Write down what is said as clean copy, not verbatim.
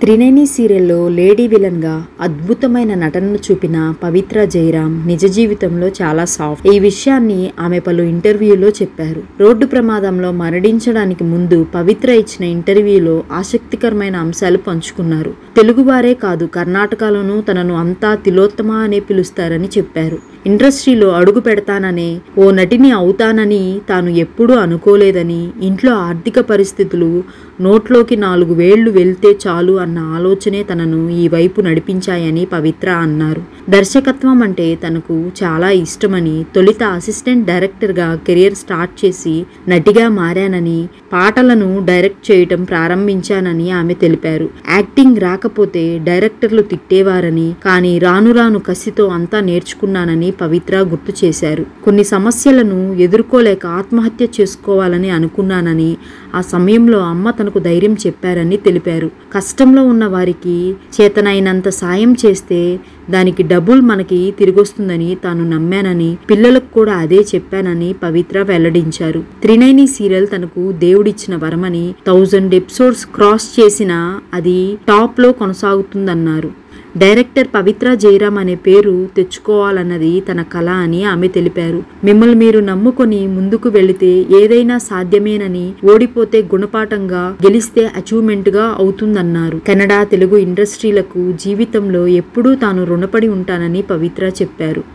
త్రినేని సీరియల్లో లేడీ విలన్గా అద్భుతమైన నటనను చూపిన పవిత్ర జయరాం నిజ జీవితంలో చాలా సాఫ్ట్. ఈ విషయాన్ని ఆమె పలు ఇంటర్వ్యూలో చెప్పారు. రోడ్డు ప్రమాదంలో మరణించడానికి ముందు పవిత్ర ఇచ్చిన ఇంటర్వ్యూలో ఆసక్తికరమైన అంశాలు పంచుకున్నారు. తెలుగువారే కాదు, కర్ణాటకలోనూ తనను అంతా తిలోత్తమ అనే పిలుస్తారని చెప్పారు. ఇండస్ట్రీలో అడుగు పెడతాననే ఓ నటిని అవుతానని తాను ఎప్పుడూ అనుకోలేదని, ఇంట్లో ఆర్థిక పరిస్థితులు నోట్లోకి 4 వేళ్లు వెళ్తే చాలు అన్న ఆలోచనే తనను ఈ వైపు నడిపించాయని పవిత్ర అన్నారు. దర్శకత్వం అంటే తనకు చాలా ఇష్టమని, తొలిత అసిస్టెంట్ డైరెక్టర్గా కెరియర్ స్టార్ట్ చేసి నటిగా మారానని, పాటలను డైరెక్ట్ చేయటం ప్రారంభించానని ఆమె తెలిపారు. యాక్టింగ్ రాకపోతే డైరెక్టర్లు తిట్టేవారని, కానీ రాను రాను కసితో అంతా నేర్చుకున్నానని పవిత్ర గుర్తు చేశారు. కొన్ని సమస్యలను ఎదుర్కోలేక ఆత్మహత్య చేసుకోవాలని అనుకున్నానని, ఆ సమయంలో అమ్మ తనకు ధైర్యం చెప్పారని తెలిపారు. కష్టంలో ఉన్న వారికి చేతనైనంత సాయం చేస్తే దానికి డబుల్ మనకి తిరిగొస్తుందని తాను నమ్మానని, పిల్లలకు కూడా అదే చెప్పానని పవిత్ర వెల్లడించారు. త్రినేని సీరియల్ తనకు దేవుడిచ్చిన వరమని, 1000 ఎపిసోడ్స్ క్రాస్ చేసినా అది టాప్ లో కొనసాగుతుందన్నారు. డైరెక్టర్ పవిత్ర జయరాం అనే పేరు తెచ్చుకోవాలన్నది తన కల అని ఆమె తెలిపారు. మిమ్మల్ని మీరు నమ్ముకొని ముందుకు వెళితే ఏదైనా సాధ్యమేనని, ఓడిపోతే గుణపాఠంగా, గెలిస్తే అచీవ్మెంట్ గా అవుతుందన్నారు. కన్నడ, తెలుగు ఇండస్ట్రీలకు జీవితంలో ఎప్పుడూ తాను రుణపడి ఉంటానని పవిత్ర చెప్పారు.